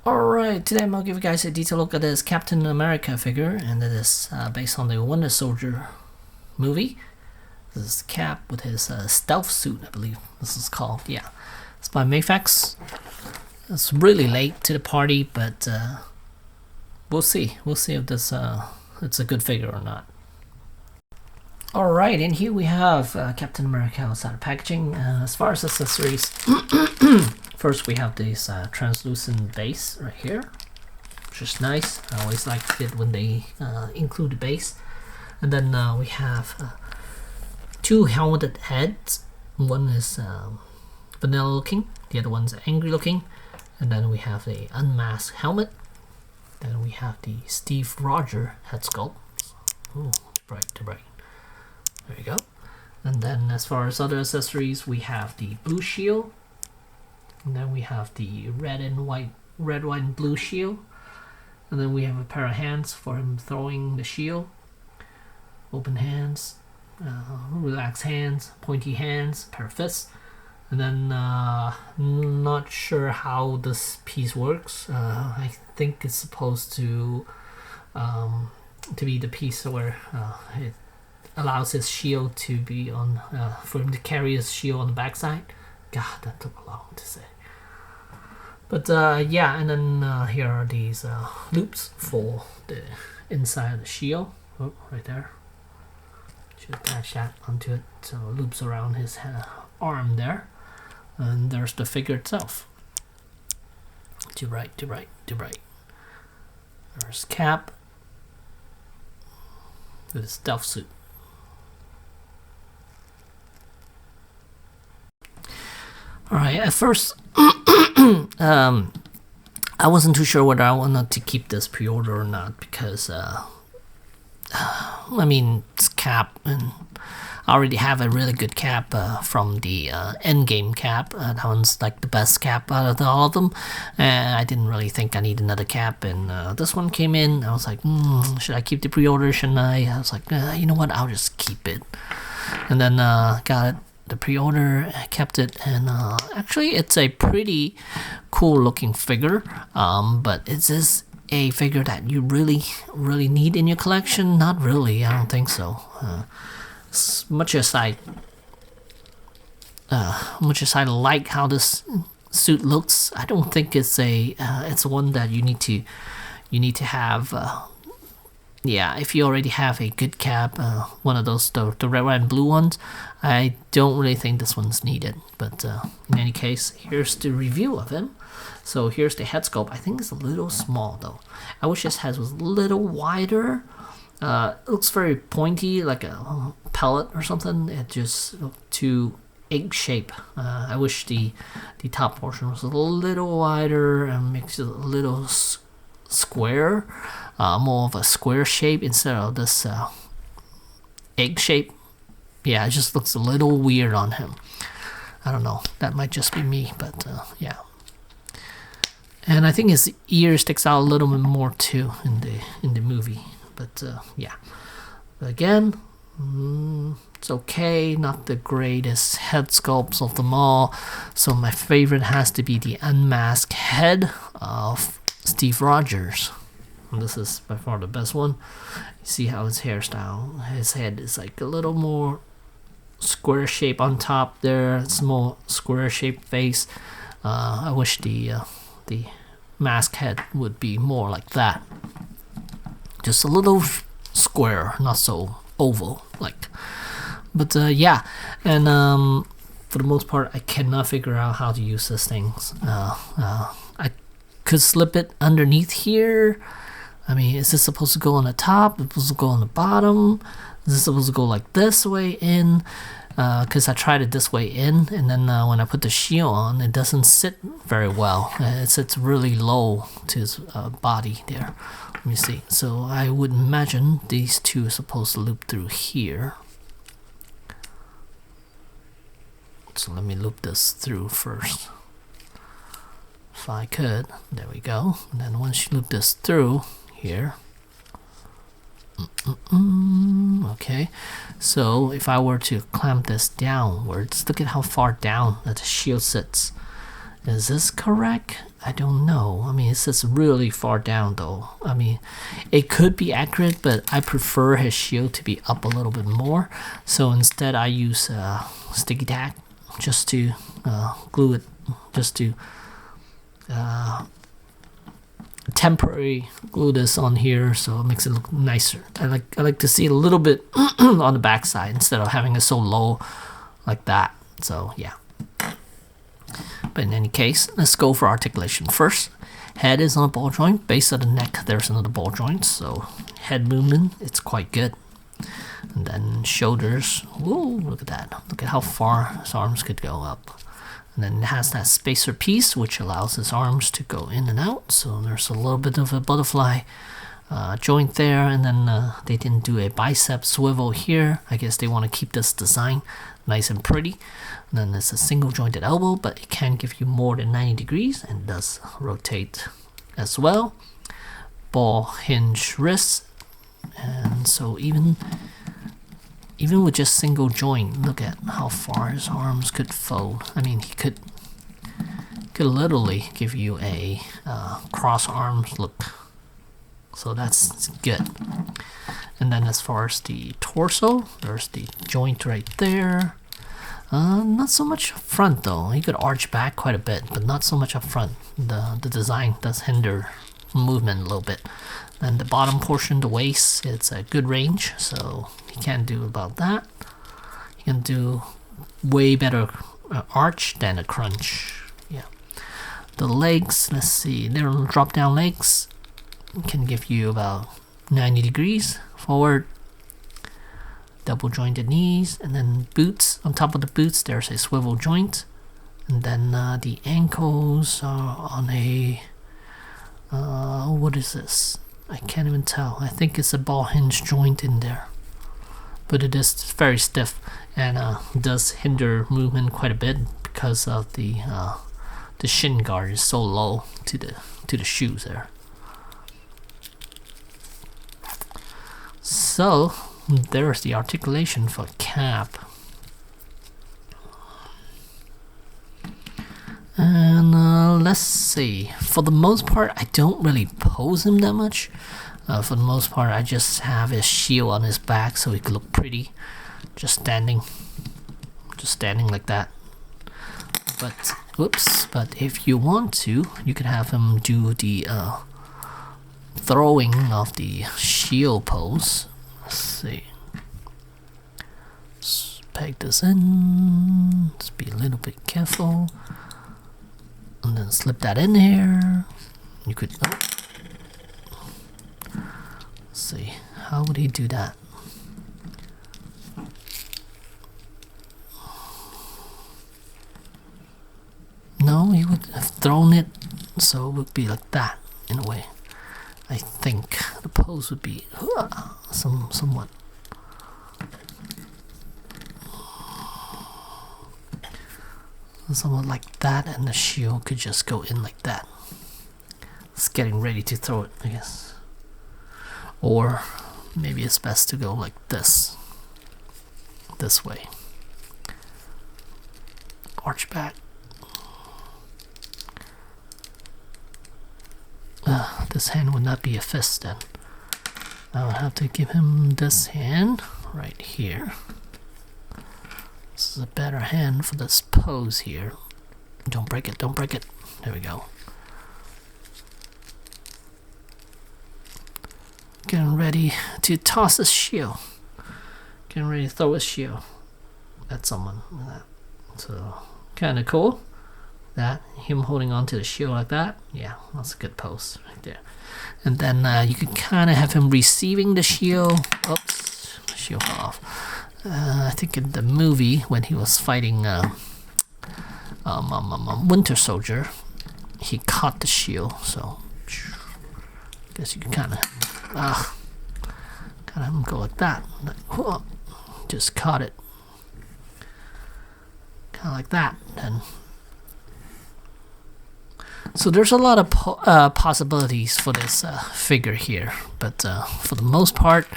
Alright, today I'm going to give you guys a detailed look at this Captain America figure, and it is based on the Winter Soldier movie. This is Cap with his stealth suit, I believe this is called. Yeah, it's by Mafex. It's really late to the party, but we'll see. We'll see if this it's a good figure or not. Alright, and here we have Captain America outside of packaging. As far as accessories, first we have this translucent base right here, which is nice. I always like it when they include the base. And then we have two helmeted heads. One is vanilla looking, the other one's angry looking. And then we have the unmasked helmet. Then we have the Steve Rogers head sculpt. Ooh, too bright, too bright. There you go. And then as far as other accessories, we have the blue shield. And then we have the red, white, and blue shield. And then we have a pair of hands for him throwing the shield. Open hands, relaxed hands, pointy hands, pair of fists. And then not sure how this piece works. I think it's supposed to be the piece where it allows his shield to be on, for him to carry his shield on the backside. God, that took long to say. But yeah, and then here are these loops for the inside of the shield. Oh, right there. Should attach that onto it, so it loops around his arm there. And there's the figure itself. To right, to right, to right. There's Cap with his stealth suit. Alright, at first I wasn't too sure whether I wanted to keep this pre-order or not, because I mean, it's Cap, and I already have a really good Cap from the Endgame Cap. That one's like the best Cap out of all of them, and I didn't really think I need another Cap. And this one came in. I was like, should I keep the pre-order? Shouldn't I? I was like, you know what? I'll just keep it. And then got it. The pre-order, kept it, and actually it's a pretty cool looking figure, but is this a figure that you really need in your collection? Not really, I don't think so. As much as I like how this suit looks, I don't think it's one that you need to have. Yeah, if you already have a good Cap, one of those, the red, white, and blue ones, I don't really think this one's needed. But in any case, here's the review of him. So here's the head sculpt. I think it's a little small though. I wish his head was a little wider. It looks very pointy, like a pellet or something. It just too egg shape. I wish the top portion was a little wider and makes it a little square, more of a square shape instead of this egg shape. Yeah, it just looks a little weird on him. I don't know, that might just be me, but yeah. And I think his ear sticks out a little bit more too in the movie, but yeah. But again, it's okay, not the greatest head sculpts of them all. So my favorite has to be the unmasked head of Steve Rogers. And this is by far the best one. You see how his hairstyle, his head is like a little more square shape on top there. It's more square shaped face. I wish the mask head would be more like that. Just a little square, not so oval like. But yeah, and for the most part, I cannot figure out how to use these things. I could slip it underneath here. I mean, is this supposed to go on the top? Is it supposed to go on the bottom? Is this supposed to go like this way in? Because I tried it this way in, and then when I put the shield on, it doesn't sit very well. It sits really low to his body there. Let me see. So I would imagine these two are supposed to loop through here. So let me loop this through first. If I could, there we go. And then once you loop this through here, okay. So if I were to clamp this downwards, look at how far down that the shield sits. Is this correct? I don't know. I mean, it's just really far down though. I mean, it could be accurate, but I prefer his shield to be up a little bit more. So instead I use sticky tack just to glue it, just to temporary glue this on here, so it makes it look nicer. I like to see a little bit on the back side instead of having it so low like that. So yeah. But in any case, let's go for articulation first. Head is on a ball joint. Base of the neck, there's another ball joint. So head movement, it's quite good. And then shoulders. Whoa, look at that. Look at how far his arms could go up. And then it has that spacer piece, which allows his arms to go in and out. So there's a little bit of a butterfly joint there. And then they didn't do a bicep swivel here. I guess they want to keep this design nice and pretty. And then it's a single jointed elbow, but it can give you more than 90 degrees and does rotate as well. Ball hinge wrists. And so even with just single joint, look at how far his arms could fold. I mean, he could literally give you a cross arms look. So that's good. And then as far as the torso, there's the joint right there. Not so much up front though. He could arch back quite a bit, but not so much up front. The design does hinder movement a little bit. And the bottom portion, the waist, it's a good range, so he can't do about that. He can do way better arch than a crunch. Yeah. The legs, let's see, they're drop down legs. Can give you about 90 degrees forward. Double jointed knees, and then boots. On top of the boots, there's a swivel joint. And then the ankles are on a what is this? I can't even tell. I think it's a ball hinge joint in there, but it is very stiff and does hinder movement quite a bit because of the shin guard is so low to the shoes there. So there's the articulation for cap. And let's see. For the most part, I don't really pose him that much. For the most part, I just have his shield on his back so he could look pretty. Just standing like that. But whoops! But if you want to, you could have him do the throwing of the shield pose. Let's see. Let's peg this in. Let's be a little bit careful. And then slip that in here. You could. Oh. Let's see. How would he do that? No, he would have thrown it, so it would be like that in a way. I think the pose would be somewhat. Somewhat like that, and the shield could just go in like that. It's getting ready to throw it, I guess. Or maybe it's best to go like this way. Arch back. This hand would not be a fist then. I would have to give him this hand right here. This is a better hand for this pose here. Don't break it, don't break it. There we go. Getting ready to toss his shield. Getting ready to throw his shield at someone. So, kind of cool. That, him holding on to the shield like that. Yeah, that's a good pose right there. And then you can kind of have him receiving the shield. Oops, the shield fell off. I think in the movie when he was fighting Winter Soldier, he caught the shield. So I guess you can kind of have him go like that. Like, just caught it, kind of like that. Then so there's a lot of possibilities for this figure here, but for the most part.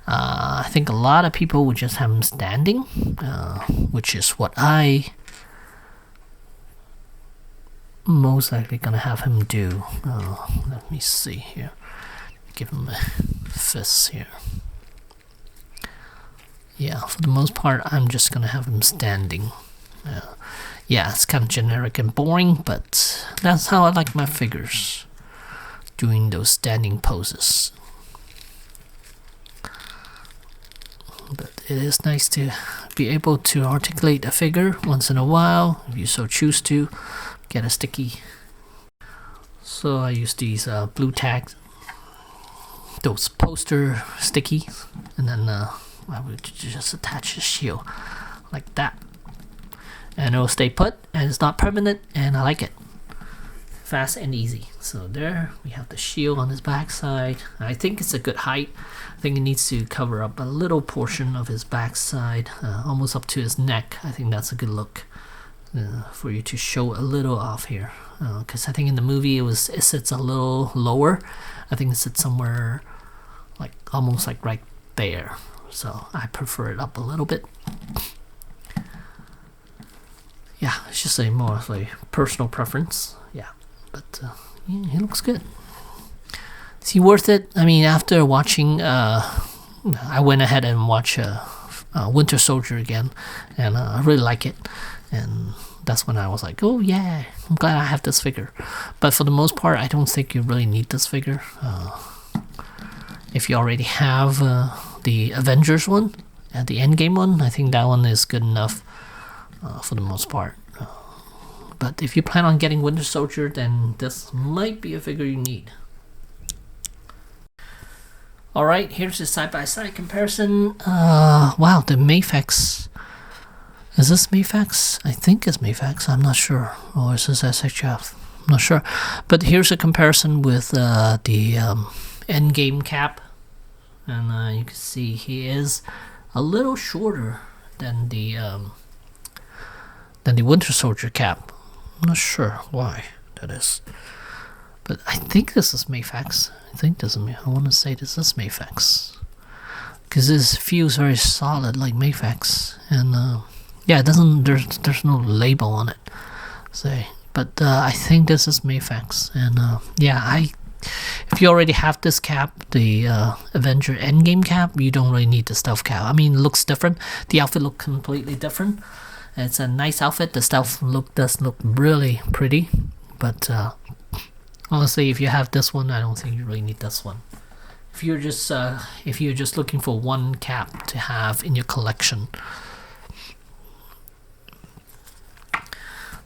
I think a lot of people would just have him standing, which is what I most likely gonna have him do. Let me see here. Give him a fist here. Yeah, for the most part, I'm just gonna have him standing. Yeah, it's kind of generic and boring, but that's how I like my figures, doing those standing poses. But it is nice to be able to articulate a figure once in a while, if you so choose to. Get a sticky. So I use these blue tags, those poster stickies, and then I would just attach the shield like that, and it'll stay put, and it's not permanent, and I like it. Fast and easy. So there we have the shield on his backside. I think it's a good height. I think it needs to cover up a little portion of his backside, almost up to his neck. I think that's a good look. For you to show a little off here, because I think in the movie it sits a little lower. I think it sits somewhere like almost like right there, so I prefer it up a little bit. Yeah, it's just a more of a personal preference. Yeah, but yeah, he looks good. Is he worth it? I mean, after watching I went ahead and watched Winter Soldier again, and I really like it. And that's when I was like, oh yeah, I'm glad I have this figure. But for the most part, I don't think you really need this figure. If you already have the Avengers one, the Endgame one, I think that one is good enough for the most part. But if you plan on getting Winter Soldier, then this might be a figure you need. Alright, here's the side-by-side comparison. Wow, the Mafex. Is this Mafex? I think it's Mafex. I'm not sure. Or is this SHF? I'm not sure. But here's a comparison with the Endgame cap. And you can see he is a little shorter than the Winter Soldier cap. I'm not sure why that is. But I think this is Mafex. I want to say this is Mafex. Because this feels very solid like Mafex. And yeah, it doesn't. There's no label on it, say. But I think this is Mafex, and yeah, if you already have this cap, the Avenger Endgame cap, you don't really need the stealth cap. I mean, it looks different. The outfit looks completely different. It's a nice outfit. The stealth look does look really pretty, but honestly, if you have this one, I don't think you really need this one. If you're just looking for one cap to have in your collection.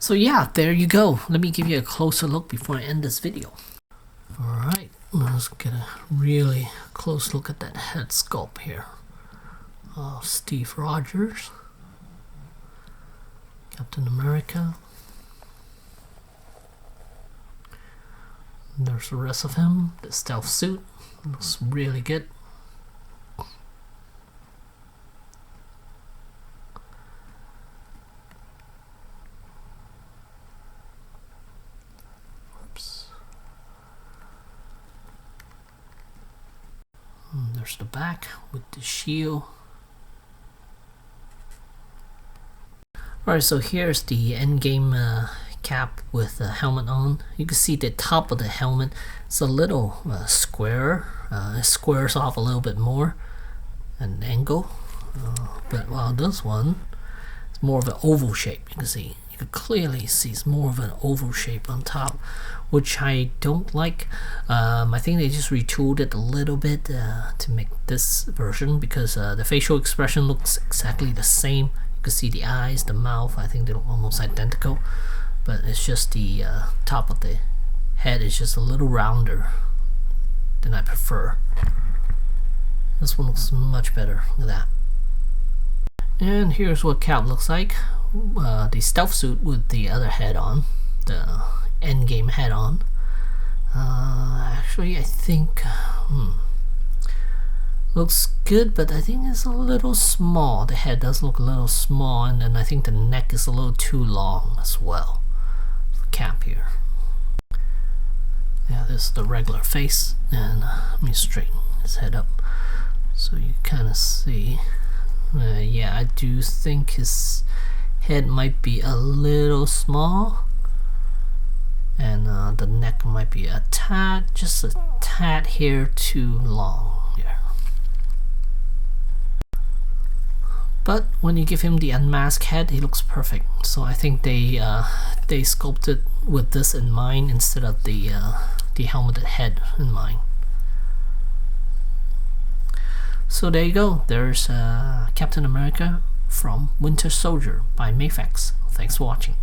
So yeah, there you go. Let me give you a closer look before I end this video. Alright, let's get a really close look at that head sculpt here of Steve Rogers, Captain America. And there's the rest of him. The stealth suit looks really good. There's the back with the shield. Alright, so here's the Endgame cap with the helmet on. You can see the top of the helmet is a little square. It squares off a little bit more at an angle. But while this one is more of an oval shape, you can see. You can clearly see it's more of an oval shape on top, which I don't like. I think they just retooled it a little bit to make this version, because the facial expression looks exactly the same. You can see the eyes, the mouth, I think they look almost identical, but it's just the top of the head is just a little rounder than I prefer. This one looks much better. Look at that. And here's what Cap looks like. The stealth suit with the other head on, the Endgame head on. Actually, I think looks good, but I think it's a little small. The head does look a little small, and then I think the neck is a little too long as well. Cap here. Yeah, this is the regular face, and let me straighten his head up so you kind of see. Yeah, I do think his head might be a little small. and the neck might be a tad, just a tad hair too long here. But when you give him the unmasked head, he looks perfect. So I think they sculpted with this in mind instead of the helmeted head in mind. So there you go. There's Captain America from Winter Soldier by Mafex. Thanks for watching.